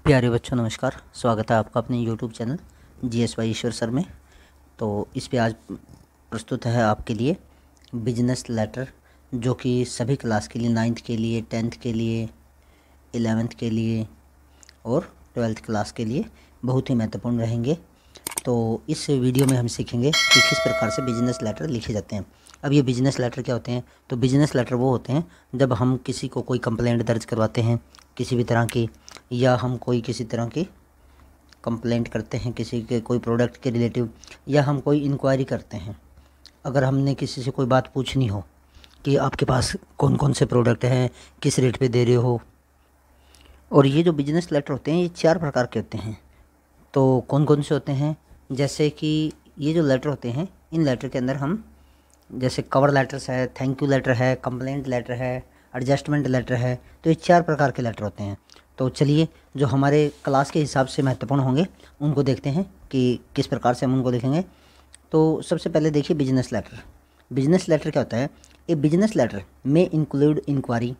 प्यारे बच्चों नमस्कार। स्वागत है आपका अपने YouTube चैनल GSY ईश्वर सर में। तो इस पे आज प्रस्तुत है आपके लिए बिजनेस लेटर, जो कि सभी क्लास के लिए, 9th के लिए, 10th के लिए, 11th के लिए और 12th क्लास के लिए बहुत ही महत्वपूर्ण रहेंगे। तो इस वीडियो में हम सीखेंगे कि किस प्रकार से बिजनेस लेटर लिखे जाते हैं। अब ये बिजनेस लेटर क्या होते हैं? तो बिजनेस लेटर वो होते हैं जब हम किसी को कोई कंप्लेंट दर्ज करवाते हैं किसी भी तरह की, या हम कोई किसी तरह की कंप्लेंट करते हैं किसी के कोई प्रोडक्ट के रिलेटिव, या हम कोई इंक्वायरी करते हैं। अगर हमने किसी से कोई बात पूछनी हो कि आपके पास कौन कौन से प्रोडक्ट हैं, किस रेट पे दे रहे हो। और ये जो बिजनेस लेटर होते हैं ये 4 प्रकार के होते हैं। तो कौन कौन से होते हैं? जैसे कि ये जो लेटर होते हैं, इन लेटर के अंदर हम जैसे कवर लेटर्स है, थैंक यू लेटर है, कंप्लेंट लेटर है, एडजस्टमेंट लेटर है। तो ये 4 प्रकार के लेटर होते हैं। तो चलिए जो हमारे क्लास के हिसाब से महत्वपूर्ण होंगे उनको देखते हैं कि किस प्रकार से हम उनको लिखेंगे। तो सबसे पहले देखिए बिजनेस लेटर। बिजनेस लेटर क्या होता है? ए बिजनेस लेटर में इंक्लूड इंक्वायरी,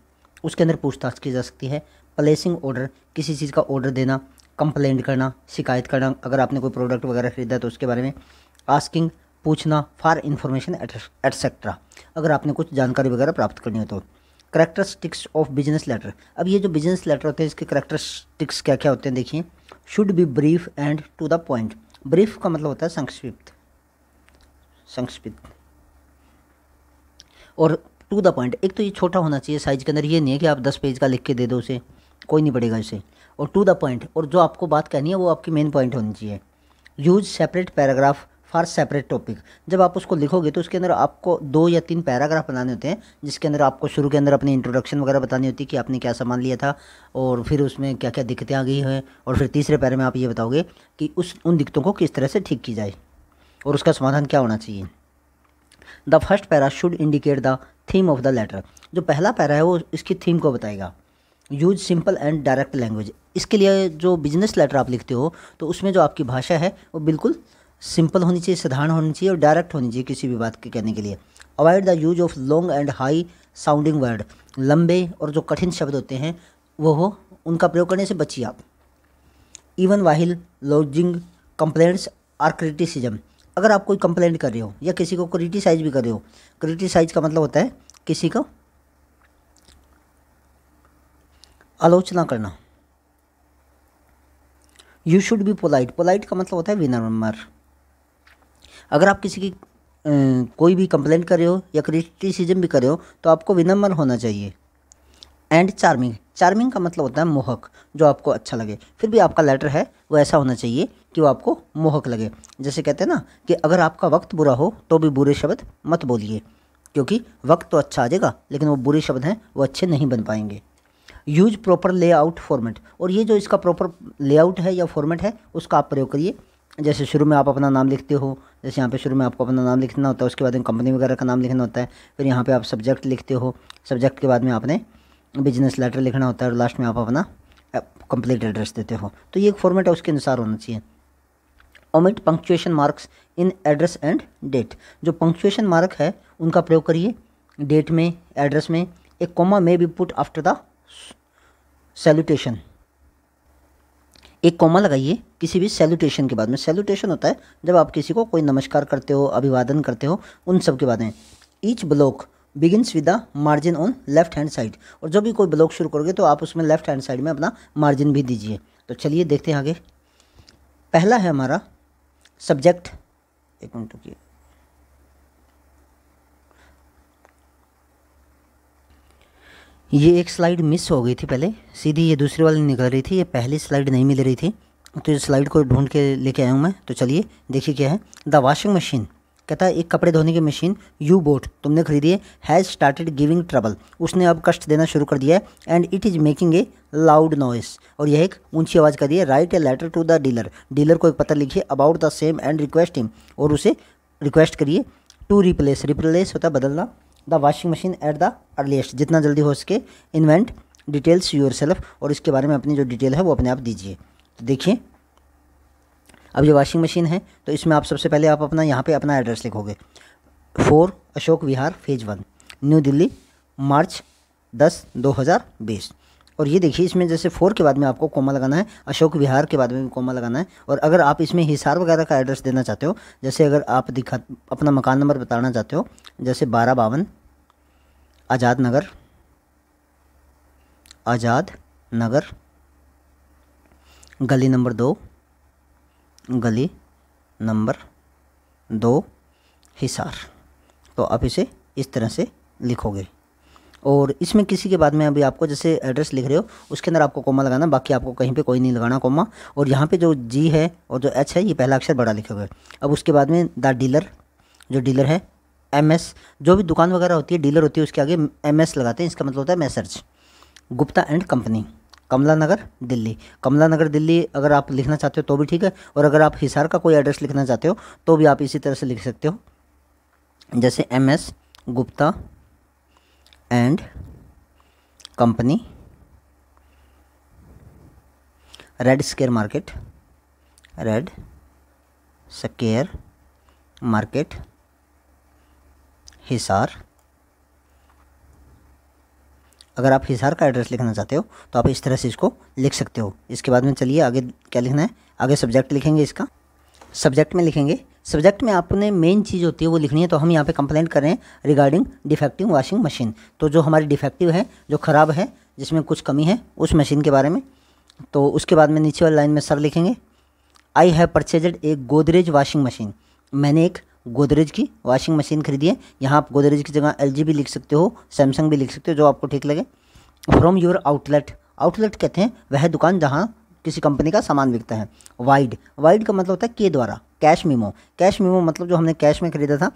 उसके अंदर पूछताछ की जा सकती है। प्लेसिंग ऑर्डर, किसी चीज़ का ऑर्डर देना। कंप्लेंट करना, शिकायत करना, अगर आपने कोई प्रोडक्ट वगैरह खरीदा तो उसके बारे में। आस्किंग, पूछना। फॉर इन्फॉर्मेशन एटसेट्रा, अगर आपने कुछ जानकारी वगैरह प्राप्त करनी हो तो। करेक्टरिस्टिक्स ऑफ बिजनेस लेटर, अब ये जो बिजनेस लेटर होते हैं इसके करेक्टरिस्टिक्स क्या क्या होते हैं देखिए। Should be brief and to the point. Brief का मतलब होता है संक्षिप्त, और टू द पॉइंट। एक तो ये छोटा होना चाहिए साइज के अंदर, ये नहीं है कि आप 10 पेज का लिख के दे दो उसे, कोई नहीं पढ़ेगा इसे। और टू द पॉइंट, और जो आपको बात कहनी है वो आपकी मेन पॉइंट होनी चाहिए। Use separate paragraph for separate topic, जब आप उसको लिखोगे तो उसके अंदर आपको 2 या 3 पैराग्राफ बनाने होते हैं, जिसके अंदर आपको शुरू के अंदर अपनी इंट्रोडक्शन वगैरह बतानी होती है कि आपने क्या सामान लिया था, और फिर उसमें क्या क्या दिक्कतें आ गई हैं, और फिर तीसरे पैरे में आप ये बताओगे कि उन दिक्कतों को किस तरह से ठीक की जाए और उसका समाधान क्या होना चाहिए। The first para should indicate the theme of the letter, जो पहला पैरा है वो इसकी थीम को बताएगा। Use simple and direct language, इसके लिए जो बिजनेस लेटर आप लिखते हो तो उसमें जो आपकी भाषा है वो बिल्कुल सिंपल होनी चाहिए, साधारण होनी चाहिए और डायरेक्ट होनी चाहिए किसी भी बात के कहने के लिए। Avoid the use of long and high sounding word, लंबे और जो कठिन शब्द होते हैं वो हो उनका प्रयोग करने से बचिए आप। Even while lodging complaints or criticism, अगर आप कोई कंप्लेंट कर रहे हो या किसी को क्रिटिसाइज भी कर रहे हो, क्रिटिसाइज का मतलब होता है किसी को आलोचना करना। You should be polite, polite का मतलब होता है विनम्र। अगर आप किसी की कोई भी कंप्लेंट कर रहे हो या क्रिटिसिज्म भी कर रहे हो तो आपको विनम्र होना चाहिए। एंड चार्मिंग, चार्मिंग का मतलब होता है मोहक, जो आपको अच्छा लगे। फिर भी आपका लेटर है वो ऐसा होना चाहिए कि वो आपको मोहक लगे। जैसे कहते हैं ना कि अगर आपका वक्त बुरा हो तो भी बुरे शब्द मत बोलिए, क्योंकि वक्त तो अच्छा आ जाएगा लेकिन वो बुरे शब्द हैं वो अच्छे नहीं बन पाएंगे। यूज प्रॉपर लेआउट फॉर्मेट, और ये जो इसका प्रॉपर लेआउट है या फॉर्मेट है उसका आप प्रयोग करिए। जैसे शुरू में आप अपना नाम लिखते हो, जैसे यहाँ पे शुरू में आपको अपना नाम लिखना होता है, उसके बाद में कंपनी वगैरह का नाम लिखना होता है, फिर यहाँ पे आप सब्जेक्ट लिखते हो, सब्जेक्ट के बाद में आपने बिजनेस लेटर लिखना होता है और लास्ट में आप अपना कंप्लीट एड्रेस देते हो। तो ये एक फॉर्मेट है, उसके अनुसार होना चाहिए। Omit punctuation marks in address and date, जो पंक्चुएशन मार्क है उनका प्रयोग करिए डेट में, एड्रेस में। एक कॉमा में B put after the salutation, एक कॉमा लगाइए किसी भी सैल्यूटेशन के बाद में। सैल्यूटेशन होता है जब आप किसी को कोई नमस्कार करते हो, अभिवादन करते हो, उन सब के बाद में। Each block begins with the margin on left hand side, और जब भी कोई ब्लॉक शुरू करोगे तो आप उसमें लेफ्ट हैंड साइड में अपना मार्जिन भी दीजिए। तो चलिए देखते हैं आगे। पहला है हमारा सब्जेक्ट, एक मिनट रुकिए, ये एक स्लाइड मिस हो गई थी पहले, सीधी ये दूसरी वाली निकल रही थी, ये पहली स्लाइड नहीं मिल रही थी, तो इस स्लाइड को ढूंढ के लेके आया हूँ मैं। तो चलिए देखिए क्या है। द वॉशिंग मशीन, कहता है एक कपड़े धोने की मशीन यू बोट, तुमने खरीदी है, हैज़ स्टार्टेड गिविंग ट्रबल, उसने अब कष्ट देना शुरू कर दिया है। And it is making a loud noise, और यह एक ऊंची आवाज़ कर रही है। Write a letter to the dealer, dealer को एक पत्र लिखिए about the same and request him, और उसे रिक्वेस्ट करिए टू रिप्लेस, रिप्लेस होता है बदलना, the washing machine eight the earliest, जितना जल्दी हो सके। इन्वेंट डिटेल्स योर सेल्फ, और इसके बारे में अपनी जो डिटेल है वो अपने आप दीजिए। तो देखिए अब ये वॉशिंग मशीन है तो इसमें आप सबसे पहले आप अपना यहाँ पे अपना एड्रेस लिखोगे। 4 अशोक विहार फेज 1 न्यू दिल्ली मार्च 10, 2020। और ये देखिए इसमें जैसे 4 के बाद में आपको कोमा लगाना है, अशोक विहार के बाद में भी कोमा लगाना है। और अगर आप इसमें हिसार वगैरह का एड्रेस देना चाहते हो, जैसे अगर आप अपना मकान नंबर बताना चाहते हो, जैसे 1252 आज़ाद नगर गली नंबर 2 हिसार, तो आप इसे इस तरह से लिखोगे। और इसमें किसी के बाद में अभी आपको जैसे एड्रेस लिख रहे हो उसके अंदर आपको कोमा लगाना, बाकी आपको कहीं पे कोई नहीं लगाना कोमा। और यहाँ पे जो जी है और जो एच है ये पहला अक्षर बड़ा लिखोगे। अब उसके बाद में द डीलर, जो डीलर है, MS, जो भी दुकान वगैरह होती है डीलर होती है उसके आगे MS लगाते हैं, इसका मतलब होता है मैसर्ज। गुप्ता एंड कंपनी, कमला नगर दिल्ली अगर आप लिखना चाहते हो तो भी ठीक है। और अगर आप हिसार का कोई एड्रेस लिखना चाहते हो तो भी आप इसी तरह से लिख सकते हो, जैसे MS Gupta and company, red square market Hisar. अगर आप हिसार का एड्रेस लिखना चाहते हो तो आप इस तरह से इसको लिख सकते हो। इसके बाद में चलिए आगे क्या लिखना है, आगे सब्जेक्ट लिखेंगे। इसका सब्जेक्ट में लिखेंगे, सब्जेक्ट में आपने मेन चीज़ होती है वो लिखनी है। तो हम यहाँ पे कंप्लेंट कर रहे हैं रिगार्डिंग डिफेक्टिव वॉशिंग मशीन, तो जो हमारी डिफेक्टिव है, जो ख़राब है, जिसमें कुछ कमी है उस मशीन के बारे में। तो उसके बाद में नीचे वाली लाइन में सर लिखेंगे, I have purchased A Godrej washing machine, मैंने एक गोदरेज की वॉशिंग मशीन खरीदी है। यहाँ आप गोदरेज की जगह LG भी लिख सकते हो, सैमसंग भी लिख सकते हो, जो आपको ठीक लगे। फ्रॉम योर आउटलेट कहते हैं वह दुकान जहाँ किसी कंपनी का सामान बिकता है। वाइड का मतलब होता है के द्वारा। कैश मीमो मतलब जो हमने कैश में खरीदा था।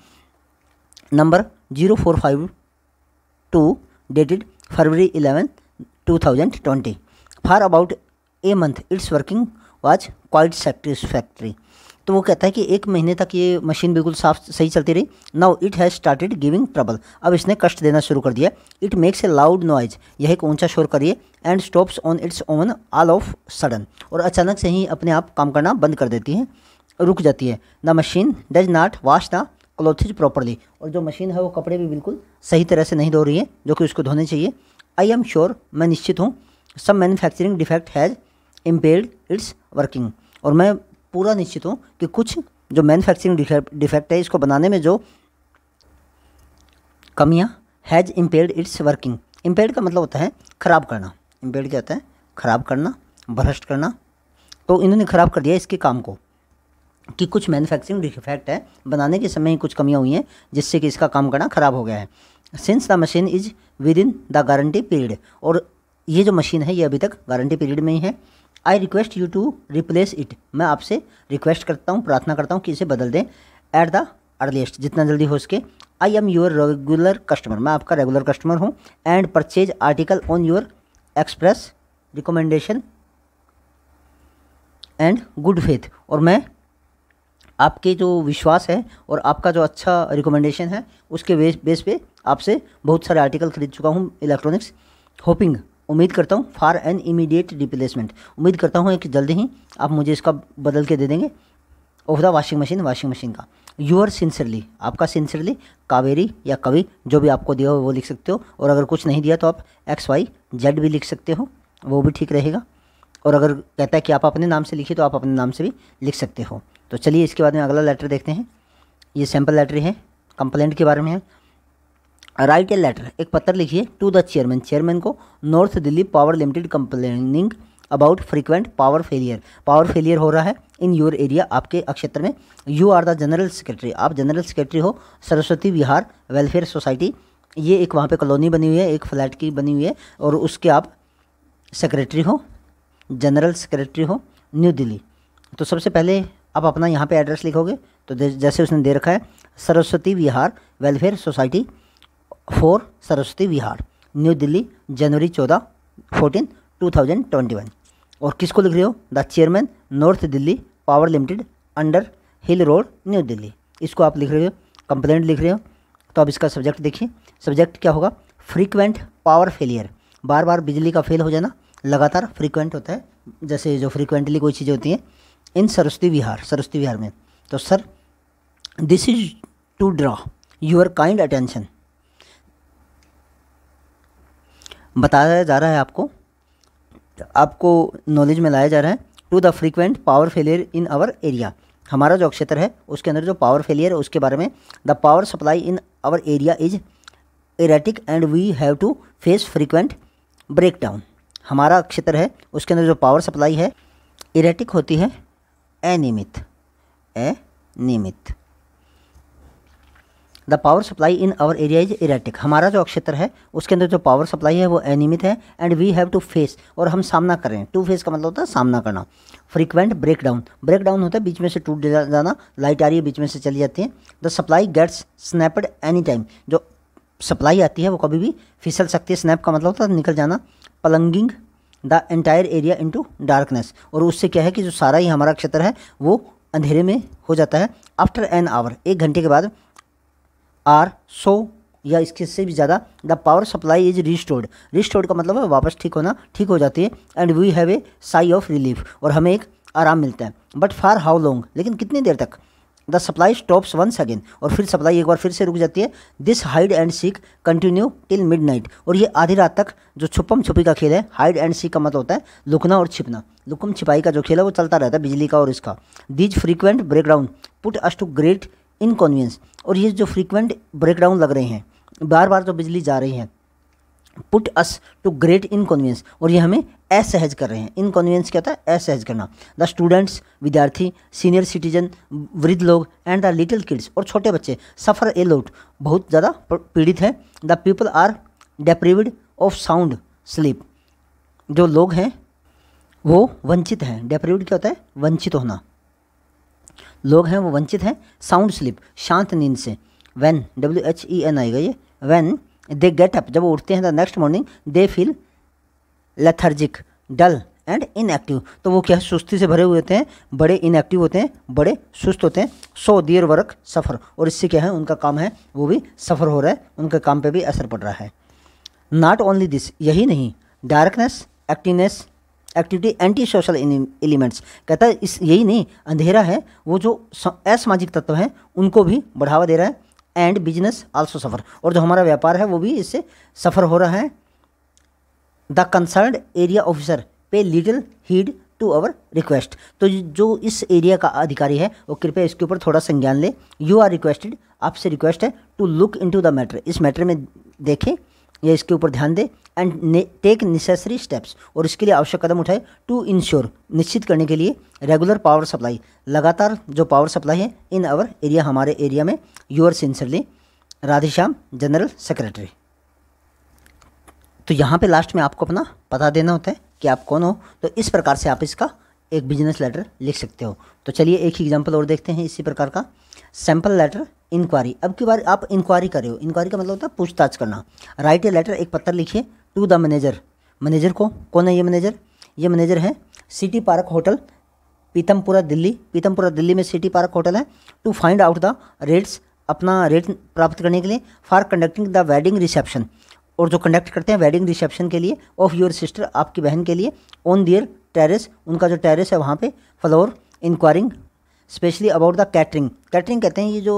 Number 0452 dated February 11, 2020, for about a month it's working was quite satisfactory. तो वो कहता है कि 1 महीने तक ये मशीन बिल्कुल सही चलती रही। Now it has started giving trouble, अब इसने कष्ट देना शुरू कर दिया। It makes a loud noise, यह एक ऊंचा शोर करिए। And stops on its own all of sudden, और अचानक से ही अपने आप काम करना बंद कर देती है, रुक जाती है। The machine does not wash the clothes properly, और जो मशीन है वो कपड़े भी बिल्कुल सही तरह से नहीं धो रही है जो कि उसको धोने चाहिए। आई एम श्योर, मैं निश्चित हूँ, some manufacturing defect has impaired its working, और मैं पूरा निश्चित हूँ कि कुछ जो मैन्युफैक्चरिंग डिफेक्ट है इसको बनाने में जो कमियाँ, has impaired its working. Impaired का मतलब होता है ख़राब करना, इम्पेयर्ड क्या होता है, ख़राब करना, भ्रष्ट करना। तो इन्होंने ख़राब कर दिया इसके काम को, कि कुछ मैन्युफैक्चरिंग डिफेक्ट है, बनाने के समय ही कुछ कमियाँ हुई हैं जिससे कि इसका काम करना ख़राब हो गया है। Since the machine is with in the guarantee period, और ये जो मशीन है ये अभी तक गारंटी पीरियड में ही है। I request you to replace it, मैं आपसे रिक्वेस्ट करता हूँ, प्रार्थना करता हूँ कि इसे बदल दें। एट द अर्लीस्ट, जितना जल्दी हो सके। I am your regular customer, मैं आपका रेगुलर कस्टमर हूँ। And purchase article on your express recommendation and good faith, और मैं आपके जो विश्वास है और आपका जो अच्छा रिकमेंडेशन है उसके बेस पे आपसे बहुत सारे आर्टिकल खरीद चुका हूँ इलेक्ट्रॉनिक्स। होपिंग, उम्मीद करता हूँ, फॉर एन इमीडिएट रिप्लेसमेंट, उम्मीद करता हूँ कि जल्दी ही आप मुझे इसका बदल के दे देंगे। ऑफ द वॉशिंग मशीन का। यूअर सिंसियरली, आपका सिंसियरली, कावेरी या कवि, जो भी आपको दिया हो वो लिख सकते हो। और अगर कुछ नहीं दिया तो आप XYZ भी लिख सकते हो, वो भी ठीक रहेगा। और अगर कहता है कि आप अपने नाम से लिखिए तो आप अपने नाम से भी लिख सकते हो। तो चलिए इसके बाद में अगला लेटर देखते हैं। ये सैम्पल लेटर है, कंप्लेंट के बारे में है। राइट ए लेटर, एक पत्र लिखिए टू द चेयरमैन को, north Delhi power limited, complaining about frequent power failure हो रहा है इन योर एरिया, आपके क्षेत्र में। You are the general secretary, आप जनरल सेक्रेटरी हो सरस्वती विहार वेलफेयर सोसाइटी, ये एक वहाँ पे कॉलोनी बनी हुई है, एक फ्लैट की बनी हुई है, और उसके आप सेक्रेटरी हो, जनरल सेक्रेटरी हो, न्यू दिल्ली। तो सबसे पहले आप अपना यहाँ पे एड्रेस लिखोगे, तो जैसे उसने दे रखा है Saraswati Vihar welfare society 4 Saraswati Vihar, new Delhi, जनवरी 14, 2021। और किसको लिख रहे हो, the chairman, north Delhi power limited, under hill road, new Delhi, इसको आप लिख रहे हो, कंप्लेंट लिख रहे हो। तो अब इसका सब्जेक्ट देखिए, सब्जेक्ट क्या होगा, फ्रीक्वेंट पावर फेलियर, बार बार बिजली का फेल हो जाना, लगातार फ्रीक्वेंट होता है, जैसे जो फ्रीक्वेंटली कोई चीज़ें होती हैं, इन सरस्वती विहार में। तो sir, this is to draw your kind attention, बताया जा रहा है आपको आपको नॉलेज में लाया जा रहा है। To the frequent power failure in our area, हमारा जो क्षेत्र है उसके अंदर जो पावर फेलियर है उसके बारे में। The power supply in our area is erratic and we have to face frequent breakdown, हमारा क्षेत्र है उसके अंदर जो पावर सप्लाई है एरेटिक होती है, अनियमित, अनियमित। The power supply in our area is erratic, हमारा जो क्षेत्र है उसके अंदर जो पावर सप्लाई है वो अनियमित है। And we have to face, और हम सामना कर रहे हैं। टू फेस का मतलब होता है सामना करना। फ्रीक्वेंट ब्रेकडाउन, ब्रेकडाउन होता है बीच में से टूट जाना, लाइट आ रही है बीच में से चली जाती है। The supply gets snapped any time, जो सप्लाई आती है वो कभी भी फिसल सकती है। स्नैप का मतलब होता है निकल जाना। Plunging the entire area into darkness, और उससे क्या है कि जो सारा ही हमारा क्षेत्र है वो अंधेरे में हो जाता है। आफ्टर एन आवर, 1 घंटे के बाद, आर सो या इसके से भी ज़्यादा, the power supply is restored, restored का मतलब है वापस ठीक होना, ठीक हो जाती है। And we have a sigh of relief, और हमें एक आराम मिलता है। बट फॉर हाउ लॉन्ग, लेकिन कितनी देर तक। The supply stops once again, और फिर सप्लाई एक बार फिर से रुक जाती है। This hide and seek continue till midnight, और ये आधी रात तक जो छुपम छुपी का खेल है, हाइड एंड सीक का मतलब होता है लुकना और छिपना, लुकम छिपाई का जो खेल है वो चलता रहता है, बिजली का और इसका। These frequent breakdown put us to great inconvenience, और ये जो फ्रीक्वेंट ब्रेकडाउन लग रहे हैं, बार बार जो बिजली जा रही है, put us to great inconvenience, और ये हमें असहज कर रहे हैं। इनकन्वीनियंस क्या होता है, असहज करना। द स्टूडेंट्स, विद्यार्थी, सीनियर सिटीजन, वृद्ध लोग, एंड द लिटिल किड्स, और छोटे बच्चे, सफ़र ए लोट, बहुत ज़्यादा पीड़ित है। The people are deprived of sound sleep, जो लोग हैं वो वंचित हैं। डेप्रिव्ड क्या होता है, वंचित होना, लोग हैं वो वंचित हैं साउंड स्लीप, शांत नींद से। व्हेन, WHEN आएगा ये, व्हेन दे गेट अप, जब वो उठते हैं, the next morning they feel lethargic, dull and inactive, तो वो क्या है, सुस्ती से भरे हुए होते हैं, बड़े इनएक्टिव होते हैं, बड़े सुस्त होते हैं। सो देयर वर्क सफ़र, और इससे क्या है उनका काम है वो भी सफ़र हो रहा है, उनके काम पे भी असर पड़ रहा है। नॉट ओनली दिस, यही नहीं, darkness, activeness, activity, anti social elements, कहता है इस यही नहीं, अंधेरा है वो जो असामाजिक तत्व हैं उनको भी बढ़ावा दे रहा है। एंड बिजनेस आल्सो सफ़र, और जो हमारा व्यापार है वो भी इससे सफ़र हो रहा है। The concerned area officer pay little heed to our request, तो जो इस एरिया का अधिकारी है वो कृपया इसके ऊपर थोड़ा संज्ञान ले। यू आर रिक्वेस्टेड, आपसे रिक्वेस्ट है, to look into the matter, इस मैटर में देखें या इसके ऊपर ध्यान दे। एंड टेक नेसेसरी स्टेप्स, और इसके लिए आवश्यक कदम उठाए। टू इंश्योर, निश्चित करने के लिए। रेगुलर पावर सप्लाई, लगातार जो पावर सप्लाई है इन आवर एरिया, हमारे एरिया में। Your sincerely Radheshyam, general secretary. तो यहाँ पे लास्ट में आपको अपना पता देना होता है कि आप कौन हो, तो इस प्रकार से आप इसका एक बिजनेस लेटर लिख सकते हो। तो चलिए एक एग्जाम्पल और देखते हैं इसी प्रकार का। सैम्पल लेटर इंक्वायरी, अब की बार आप इंक्वायरी कर रहे हो, इंक्वायरी का मतलब होता है पूछताछ करना। राइट ए लेटर, एक पत्र लिखिए, टू द मैनेजर, मैनेजर को, कौन है ये मैनेजर, ये मैनेजर है city park hotel, Pitampura Delhi, Pitampura Delhi में सिटी पार्क होटल है। To find out the rates, अपना रेट प्राप्त करने के लिए। For conducting the wedding reception, और जो कंडक्ट करते हैं वेडिंग रिसेप्शन के लिए। ऑफ योर सिस्टर, आपकी बहन के लिए। ऑन देयर टेरेस, उनका जो टेरेस है वहाँ पे। Floor, enquiring specially about the catering, catering कहते हैं ये जो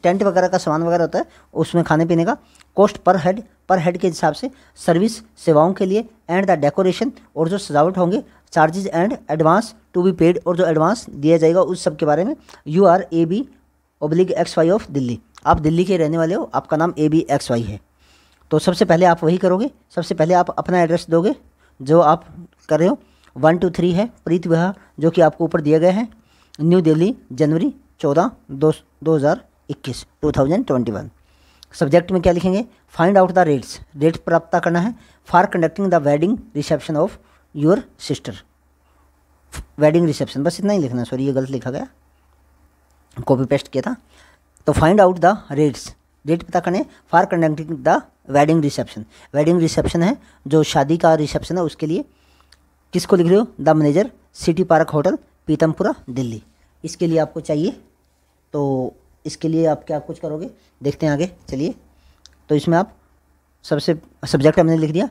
टेंट वगैरह का सामान वगैरह होता है उसमें खाने पीने का। कॉस्ट पर हेड के हिसाब से। सर्विस, सेवाओं के लिए। एंड द डेकोरेशन, और जो सजावट होंगे। Charges and advance to be paid, और जो एडवांस दिया जाएगा उस सब के बारे में। You are AB/XY of Delhi, आप दिल्ली के रहने वाले हो, आपका नाम ABXY है। तो सबसे पहले आप वही करोगे, सबसे पहले आप अपना एड्रेस दोगे जो आप कर रहे हो। 1 2 3 है प्रीत विहार, जो कि आपको ऊपर दिया गया है। न्यू दिल्ली, जनवरी 14, 2021, 2021। सब्जेक्ट में क्या लिखेंगे, find out the rates, rate प्राप्त करना है। For conducting the wedding reception of your sister, wedding reception, बस इतना ही लिखना। सॉरी ये गलत लिखा गया, कॉपी पेस्ट किया था। तो find out the rates, rate पता करने। For conducting the wedding reception, wedding reception है जो शादी का रिसेप्शन है उसके लिए। किसको लिख रहे हो, the manager, city park hotel, Pitampura Delhi. इसके लिए आपको चाहिए, तो इसके लिए आप क्या कुछ करोगे देखते हैं आगे। चलिए, तो इसमें आप सबसे सब्जेक्ट हमने लिख दिया।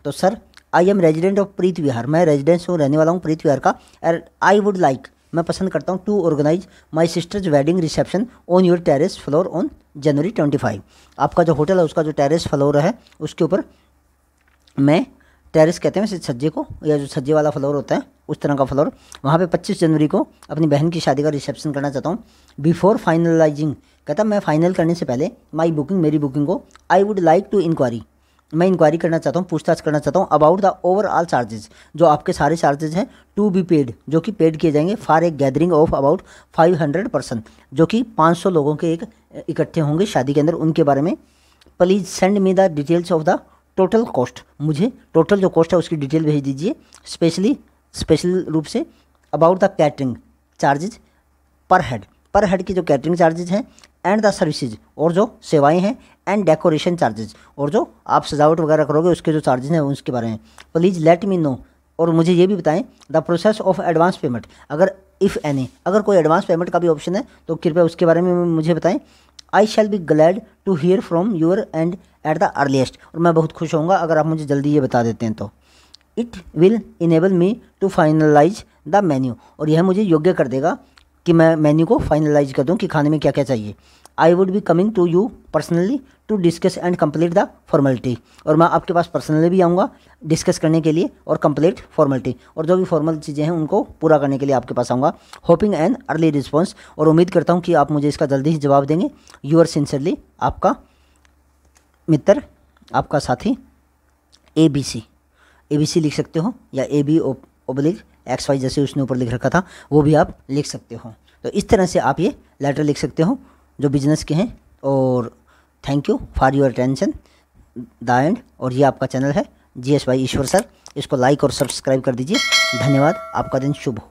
तो sir, I am resident of Preet Vihar, मैं रेजिडेंस हूँ, रहने वाला हूँ प्रीत विहार का। एंड आई वुड लाइक, मैं पसंद करता हूँ, to organise my sister's wedding reception on your terrace floor on January 25। आपका जो होटल है उसका जो टेरेस फ्लोर है उसके ऊपर मैं टेरेस कहते हैं वैसे छज्जे को, या जो छज्जे वाला फ्लोर होता है उस तरह का फ्लोर, वहाँ पे 25 जनवरी को अपनी बहन की शादी का रिसेप्शन करना चाहता हूँ। बिफोर फाइनलाइजिंग, कहता मैं फाइनल करने से पहले माई बुकिंग, मेरी बुकिंग को, I would like to inquiry, मैं इंक्वायरी करना चाहता हूँ, पूछताछ करना चाहता हूँ अबाउट द ओवरऑल चार्जेस, जो आपके सारे चार्जेस हैं टू बी पेड, जो कि पेड किए जाएंगे for a gathering of about 500 person, जो कि 500 लोगों के एक इकट्ठे होंगे शादी के अंदर, उनके बारे में। Please send me the details of the total cost, मुझे टोटल जो कॉस्ट है उसकी डिटेल भेज दीजिए, स्पेशल रूप say about the catering charges पर हेड की जो कैटरिंग चार्जेज हैं, एंड द सर्विसेज, और जो सेवाएं हैं, एंड डेकोरेशन चार्जेज, और जो आप सजावट वगैरह करोगे उसके जो चार्जेज हैं उसके बारे में। प्लीज़ लेट मी नो, और मुझे ये भी बताएं the process of advance payment, अगर इफ़ एनी, अगर कोई एडवांस पेमेंट का भी ऑप्शन है तो कृपया उसके बारे में मुझे बताएं। I shall be glad to hear from your end at the earliest, और मैं बहुत खुश होऊंगा अगर आप मुझे जल्दी ये बता देते हैं तो। It will enable me to finalise the menu, और यह मुझे योग्य कर देगा कि मैं मेन्यू को फाइनलाइज कर दूं कि खाने में क्या क्या चाहिए। I would be coming to you personally to discuss and complete the formality, और मैं आपके पास पर्सनली भी आऊँगा डिस्कस करने के लिए और कंप्लीट फॉर्मेलिटी, और जो भी फॉर्मल चीज़ें हैं उनको पूरा करने के लिए आपके पास आऊँगा। होपिंग एन अर्ली रिस्पॉन्स, और उम्मीद करता हूँ कि आप मुझे इसका जल्दी ही जवाब देंगे। यूअर सिंसियरली, आपका मित्र, आपका साथी ABC लिख सकते हो, या AB/XY जैसे उसने ऊपर लिख रखा था वो भी आप लिख सकते हो। तो इस तरह से आप ये लेटर लिख सकते हो जो बिजनेस के हैं। और thank you for your attention the end. और ये आपका चैनल है GSY ईश्वर सर, इसको लाइक और सब्सक्राइब कर दीजिए। धन्यवाद, आपका दिन शुभ हो।